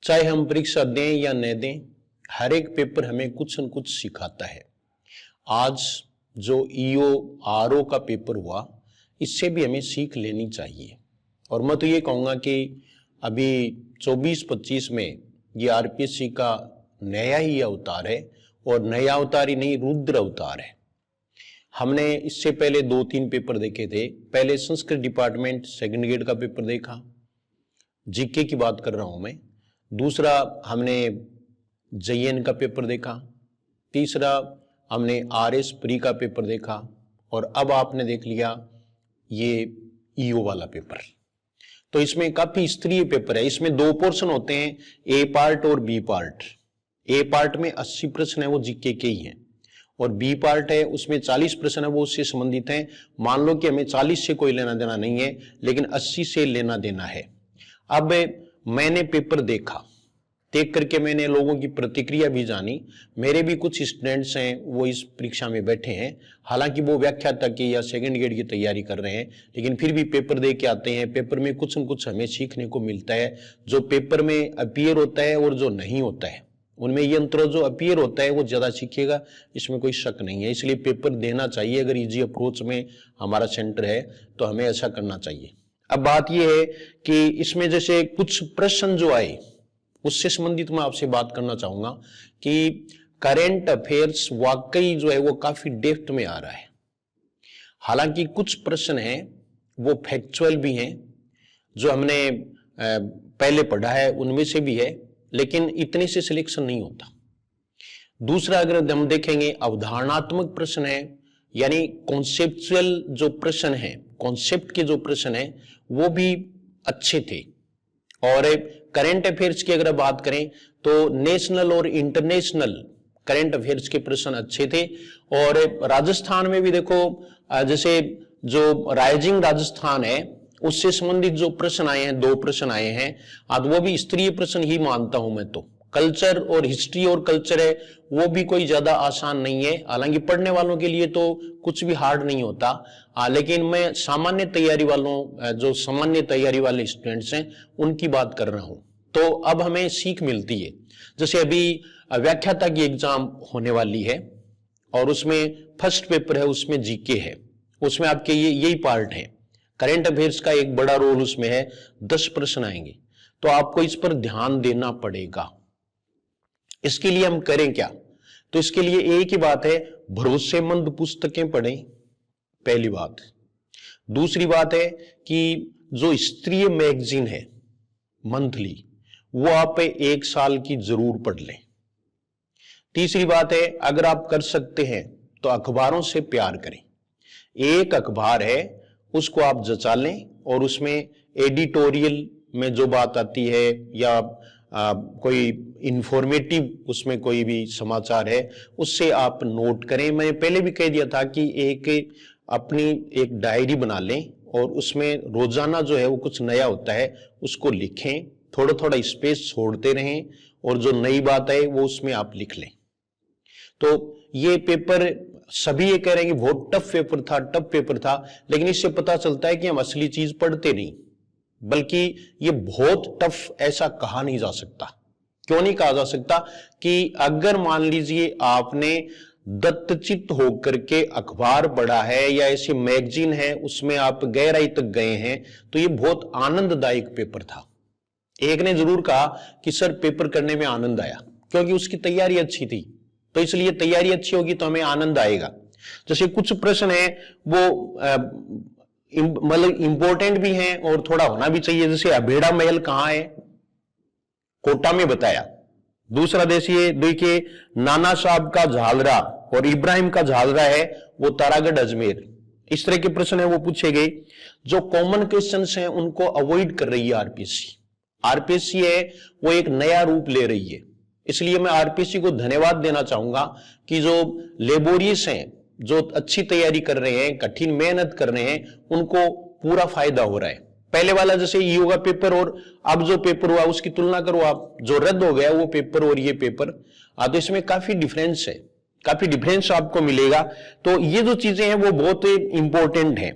चाहे हम परीक्षा दें या न दें, हर एक पेपर हमें कुछ न कुछ सिखाता है। आज जो ईओ आरओ का पेपर हुआ, इससे भी हमें सीख लेनी चाहिए। और मैं तो ये कहूँगा कि अभी 24-25 में ये आरपीएससी का नया ही अवतार है, और नया अवतार ही नहीं, रुद्र अवतार है। हमने इससे पहले 2-3 पेपर देखे थे। पहले संस्कृत डिपार्टमेंट सेकंड ग्रेड का पेपर देखा, जीके की बात कर रहा हूं मैं। दूसरा हमने जेईएन का पेपर देखा। तीसरा हमने आरएस प्री का पेपर देखा, और अब आपने देख लिया ये ईओ वाला पेपर। तो इसमें काफी स्तरीय पेपर है। इसमें 2 पोर्शन होते हैं, ए पार्ट और बी पार्ट। ए पार्ट में 80 प्रश्न है, वो जीके के ही हैं, और बी पार्ट है उसमें 40 प्रश्न है, वो उससे संबंधित हैं। मान लो कि हमें 40 से कोई लेना देना नहीं है, लेकिन 80 से लेना देना है। अब मैंने पेपर देखा, देख करके मैंने लोगों की प्रतिक्रिया भी जानी। मेरे भी कुछ स्टूडेंट्स हैं, वो इस परीक्षा में बैठे हैं, हालांकि वो व्याख्याता की या सेकंड ग्रेड की तैयारी कर रहे हैं, लेकिन फिर भी पेपर दे के आते हैं। पेपर में कुछ न कुछ हमें सीखने को मिलता है। जो पेपर में अपीयर होता है और जो नहीं होता है, उनमें ये अंतर, जो अपीयर होता है वो ज्यादा सीखेगा, इसमें कोई शक नहीं है। इसलिए पेपर देना चाहिए। अगर इजी अप्रोच में हमारा सेंटर है तो हमें ऐसा करना चाहिए। अब बात यह है कि इसमें जैसे कुछ प्रश्न जो आए, उससे संबंधित मैं आपसे बात करना चाहूंगा कि करेंट अफेयर्स वाकई जो है वो काफी डेप्थ में आ रहा है। हालांकि कुछ प्रश्न हैं वो फैक्चुअल भी हैं, जो हमने पहले पढ़ा है उनमें से भी है, लेकिन इतने से सिलेक्शन नहीं होता। दूसरा अगर हम देखेंगे, अवधारणात्मक प्रश्न है, यानी कॉन्सेप्चुअल जो प्रश्न है, कॉन्सेप्ट के जो प्रश्न है वो भी अच्छे थे। और करंट अफेयर्स की अगर बात करें तो नेशनल और इंटरनेशनल करंट अफेयर्स के प्रश्न अच्छे थे। और राजस्थान में भी देखो, जैसे जो राइजिंग राजस्थान है उससे संबंधित जो प्रश्न आए हैं, 2 प्रश्न आए हैं, आज वो भी स्तरीय प्रश्न ही मानता हूं मैं तो। कल्चर और हिस्ट्री और कल्चर है, वो भी कोई ज्यादा आसान नहीं है। हालांकि पढ़ने वालों के लिए तो कुछ भी हार्ड नहीं होता, लेकिन मैं सामान्य तैयारी वालों, जो सामान्य तैयारी वाले स्टूडेंट्स हैं, उनकी बात कर रहा हूं। तो अब हमें सीख मिलती है। जैसे अभी व्याख्याता की एग्जाम होने वाली है, और उसमें फर्स्ट पेपर है, उसमें जीके है, उसमें आपके यही पार्ट है। करंट अफेयर्स का एक बड़ा रोल उसमें है, 10 प्रश्न आएंगे, तो आपको इस पर ध्यान देना पड़ेगा। इसके लिए हम करें क्या? तो इसके लिए एक ही बात है, भरोसेमंद पुस्तकें पढ़ें, पहली बात। दूसरी बात है कि जो स्तरीय मैगजीन है मंथली, वो आप 1 साल की जरूर पढ़ लें। तीसरी बात है, अगर आप कर सकते हैं तो अखबारों से प्यार करें। एक अखबार है, उसको आप जचा लें, और उसमें एडिटोरियल में जो बात आती है या कोई इंफॉर्मेटिव उसमें कोई भी समाचार है, उससे आप नोट करें। मैंने पहले भी कह दिया था कि अपनी एक डायरी बना लें, और उसमें रोजाना जो है वो कुछ नया होता है उसको लिखें, थोड़ा थोड़ा स्पेस छोड़ते रहें, और जो नई बात है वो उसमें आप लिख लें। तो ये पेपर सभी ये कह रहे हैं कि बहुत टफ पेपर था, लेकिन इससे पता चलता है कि हम असली चीज पढ़ते नहीं, बल्कि ये बहुत टफ ऐसा कहा नहीं जा सकता। क्यों नहीं कहा जा सकता? कि अगर मान लीजिए आपने दत्तचित्त होकर के अखबार पढ़ा है या ऐसी मैगजीन है, उसमें आप गहराई तक गए हैं, तो ये बहुत आनंददायक पेपर था। एक ने जरूर कहा कि सर पेपर करने में आनंद आया, क्योंकि उसकी तैयारी अच्छी थी। तो इसलिए तैयारी अच्छी होगी तो हमें आनंद आएगा। जैसे कुछ प्रश्न है वो मतलब इंपॉर्टेंट भी हैं और थोड़ा होना भी चाहिए। जैसे अभेड़ा महल कहां है? कोटा में बताया। दूसरा देखिए नाना साहब का झालरा और इब्राहिम का झालरा है वो तारागढ़ अजमेर। इस तरह के प्रश्न है वो पूछे गए। जो कॉमन क्वेश्चंस हैं उनको अवॉइड कर रही है आरपीएससी। आरपीएससी है वो एक नया रूप ले रही है। इसलिए मैं आरपीएससी को धन्यवाद देना चाहूंगा कि जो लेबोरियस हैं, जो अच्छी तैयारी कर रहे हैं, कठिन मेहनत कर रहे हैं, उनको पूरा फायदा हो रहा है। पहले वाला जैसे ईओ का पेपर और अब जो पेपर हुआ उसकी तुलना करो आप, जो रद्द हो गया वो पेपर और ये पेपर, तो इसमें काफी डिफरेंस है, काफी डिफरेंस आपको मिलेगा। तो ये जो चीजें हैं वो बहुत इंपॉर्टेंट है।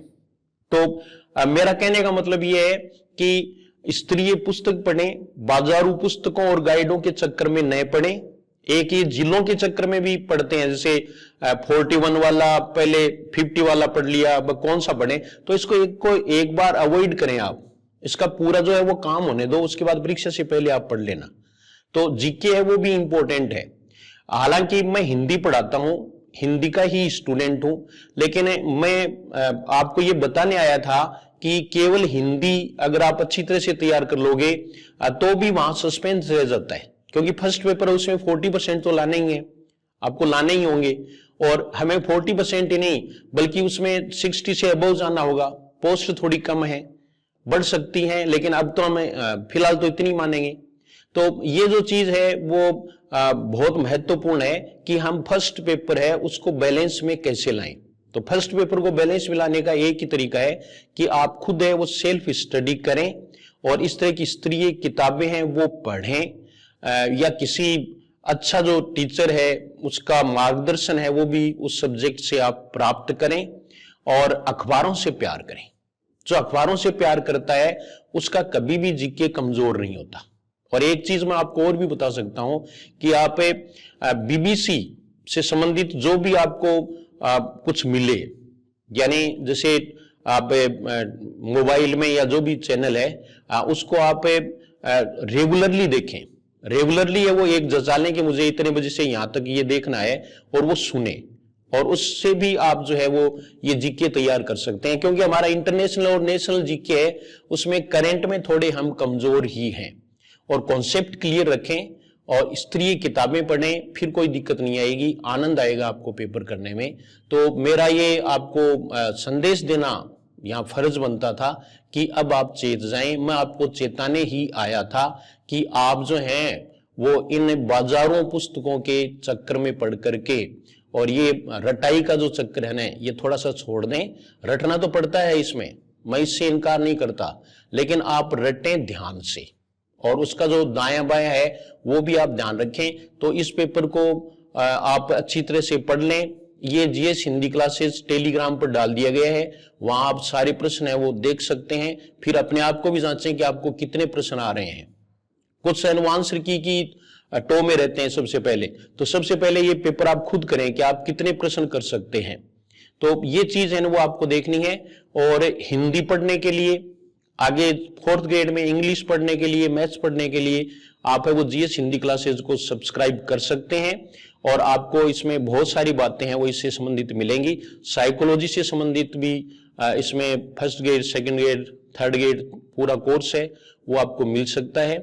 तो मेरा कहने का मतलब ये है कि स्तरीय पुस्तक पढ़ें, बाजारू पुस्तकों और गाइडों के चक्कर में न पढ़ें। एक ये जिलों के चक्कर में भी पढ़ते हैं, जैसे 41 वाला पहले 50 वाला पढ़ लिया, अब कौन सा पढ़ें, तो इसको एक बार अवॉइड करें आप। इसका पूरा जो है वो काम होने दो, उसके बाद परीक्षा से पहले आप पढ़ लेना। तो जीके है वो भी इंपॉर्टेंट है। हालांकि मैं हिंदी पढ़ाता हूं, हिंदी का ही स्टूडेंट हूं, लेकिन मैं आपको ये बताने आया था कि केवल हिंदी अगर आप अच्छी तरह से तैयार कर लोगे तो भी वहां सस्पेंस रह जाता है, क्योंकि फर्स्ट पेपर उसमें 40% तो लाने ही है, आपको लाने ही होंगे। और हमें 40% ही नहीं बल्कि उसमें 60 से अबव जाना होगा। पोस्ट थोड़ी कम है, बढ़ सकती है, लेकिन अब तो हमें फिलहाल तो इतनी मानेंगे। तो ये जो चीज है वो बहुत महत्वपूर्ण है कि हम फर्स्ट पेपर है उसको बैलेंस में कैसे लाएं। तो फर्स्ट पेपर को बैलेंस में लाने का एक ही तरीका है कि आप खुद है वो सेल्फ स्टडी करें और इस तरह की स्तरीय किताबें हैं वो पढ़ें, या किसी अच्छा जो टीचर है उसका मार्गदर्शन है वो भी उस सब्जेक्ट से आप प्राप्त करें, और अखबारों से प्यार करें। जो अखबारों से प्यार करता है उसका कभी भी जीके कमजोर नहीं होता। और एक चीज मैं आपको और भी बता सकता हूं कि आप बीबीसी से संबंधित जो भी आपको कुछ मिले, यानी जैसे आप मोबाइल में या जो भी चैनल है उसको आप रेगुलरली देखें। रेगुलरली है वो एक जजा लें कि मुझे इतने बजे से यहां तक ये देखना है, और वो सुने, और उससे भी आप जो है वो ये जीके तैयार कर सकते हैं। क्योंकि हमारा इंटरनेशनल और नेशनल जीके है उसमें करंट में थोड़े हम कमजोर ही हैं। और कॉन्सेप्ट क्लियर रखें और स्तरीय किताबें पढ़ें, फिर कोई दिक्कत नहीं आएगी, आनंद आएगा आपको पेपर करने में। तो मेरा ये आपको संदेश देना यहाँ फर्ज बनता था कि अब आप चेत जाएं। मैं आपको चेताने ही आया था कि आप जो हैं वो इन बाजारों पुस्तकों के चक्कर में पढ़ करके और ये रटाई का जो चक्कर है ना, ये थोड़ा सा छोड़ दें। रटना तो पड़ता है इसमें, मैं इससे इनकार नहीं करता, लेकिन आप रटें ध्यान से, और उसका जो दायां बायां है वो भी आप ध्यान रखें। तो इस पेपर को आप अच्छी तरह से पढ़ लें। ये जीएस हिंदी क्लासेस टेलीग्राम पर डाल दिया गया है, वहां आप सारे प्रश्न है वो देख सकते हैं। फिर अपने आप को भी जांचें कि आपको कितने प्रश्न आ रहे हैं। कुछ अनुवांशिक की टो में रहते हैं सबसे पहले, तो सबसे पहले ये पेपर आप खुद करें कि आप कितने प्रश्न कर सकते हैं। तो ये चीज है ना वो आपको देखनी है। और हिंदी पढ़ने के लिए, आगे 4th ग्रेड में इंग्लिश पढ़ने के लिए, मैथ्स पढ़ने के लिए आप है वो जीएस हिंदी क्लासेस को सब्सक्राइब कर सकते हैं। और आपको इसमें बहुत सारी बातें हैं वो इससे संबंधित मिलेंगी। साइकोलॉजी से संबंधित भी इसमें 1st grade, 2nd grade, 3rd grade पूरा कोर्स है वो आपको मिल सकता है।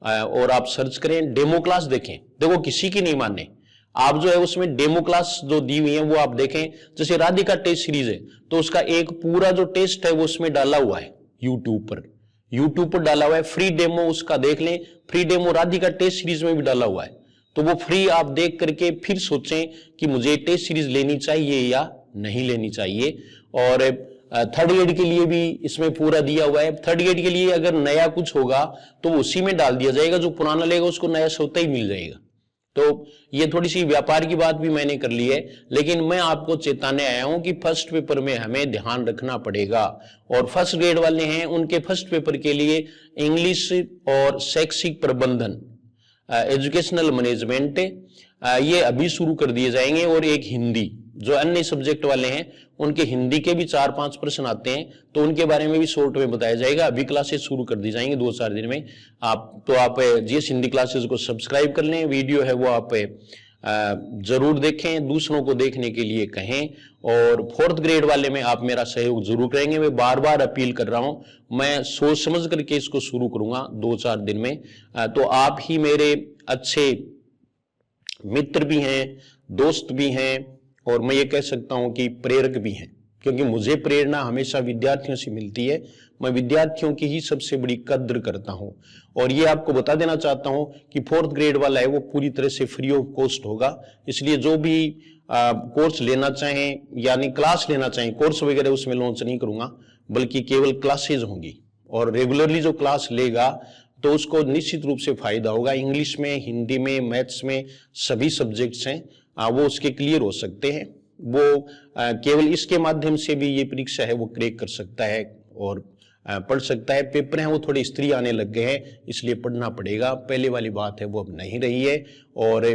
और आप सर्च करें, डेमो क्लास देखें। देखो किसी की नहीं माने, आप जो है उसमें डेमो क्लास जो दी हुई है वो आप देखें। जैसे राधिका टेस्ट सीरीज है तो उसका एक पूरा जो टेस्ट है वो उसमें डाला हुआ है यूट्यूब पर डाला हुआ है। फ्री डेमो उसका देख लें। Free demo Radhika test series में भी डाला हुआ है, तो वो फ्री आप देख करके फिर सोचें कि मुझे टेस्ट सीरीज लेनी चाहिए या नहीं लेनी चाहिए। और 3rd ग्रेड के लिए भी इसमें पूरा दिया हुआ है। 3rd ग्रेड के लिए अगर नया कुछ होगा तो उसी में डाल दिया जाएगा, जो पुराना लेगा उसको नया सोता ही मिल जाएगा। तो ये थोड़ी सी व्यापार की बात भी मैंने कर ली है, लेकिन मैं आपको चेताने आया हूं कि फर्स्ट पेपर में हमें ध्यान रखना पड़ेगा। और 1st ग्रेड वाले हैं उनके फर्स्ट पेपर के लिए इंग्लिश और शैक्षिक प्रबंधन, एजुकेशनल मैनेजमेंट, ये अभी शुरू कर दिए जाएंगे। और एक हिंदी, जो अन्य सब्जेक्ट वाले हैं उनके हिंदी के भी 4-5 प्रश्न आते हैं, तो उनके बारे में भी शॉर्ट में बताया जाएगा। अभी क्लासेस शुरू कर दी जाएंगे 2-4 दिन में। आप जीएस हिंदी क्लासेस को सब्सक्राइब कर लें। वीडियो है वो आप जरूर देखें, दूसरों को देखने के लिए कहें। और 4th ग्रेड वाले में आप मेरा सहयोग जरूर करेंगे। मैं बार बार अपील कर रहा हूं, मैं सोच समझ करके इसको शुरू करूंगा 2-4 दिन में। तो आप ही मेरे अच्छे मित्र भी हैं, दोस्त भी हैं, और मैं ये कह सकता हूं कि प्रेरक भी हैं, क्योंकि मुझे प्रेरणा हमेशा विद्यार्थियों से मिलती है। मैं विद्यार्थियों की ही सबसे बड़ी कद्र करता हूं। और ये आपको बता देना चाहता हूं कि 4th ग्रेड वाला है वो पूरी तरह से फ्री ऑफ कॉस्ट होगा। इसलिए जो भी कोर्स लेना चाहें, यानी क्लास लेना चाहें, कोर्स वगैरह उसमें लॉन्च नहीं करूंगा, बल्कि केवल क्लासेज होंगी। और रेगुलरली जो क्लास लेगा तो उसको निश्चित रूप से फायदा होगा। इंग्लिश में, हिंदी में, मैथ्स में, सभी सब्जेक्ट्स हैं वो उसके क्लियर हो सकते हैं। वो केवल इसके माध्यम से भी ये परीक्षा है वो क्रैक कर सकता है। और पढ़ सकता है। पेपर हैं वो थोड़े स्त्री आने लग गए हैं, इसलिए पढ़ना पड़ेगा। पहले वाली बात है वो अब नहीं रही है। और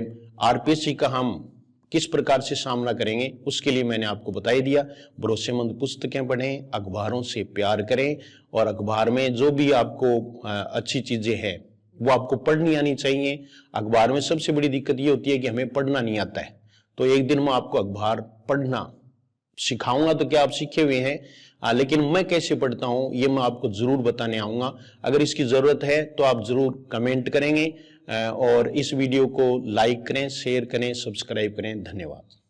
आरपीएससी का हम किस प्रकार से सामना करेंगे उसके लिए मैंने आपको बता ही दिया। भरोसेमंद पुस्तकें पढ़ें, अखबारों से प्यार करें, और अखबार में जो भी आपको अच्छी चीजें हैं वो आपको पढ़नी आनी चाहिए। अखबार में सबसे बड़ी दिक्कत ये होती है कि हमें पढ़ना नहीं आता है, तो एक दिन मैं आपको अखबार पढ़ना सिखाऊंगा, तो क्या आप सीखे हुए हैं, लेकिन मैं कैसे पढ़ता हूं ये मैं आपको जरूर बताने आऊंगा। अगर इसकी जरूरत है तो आप जरूर कमेंट करेंगे, और इस वीडियो को लाइक करें, शेयर करें, सब्सक्राइब करें। धन्यवाद।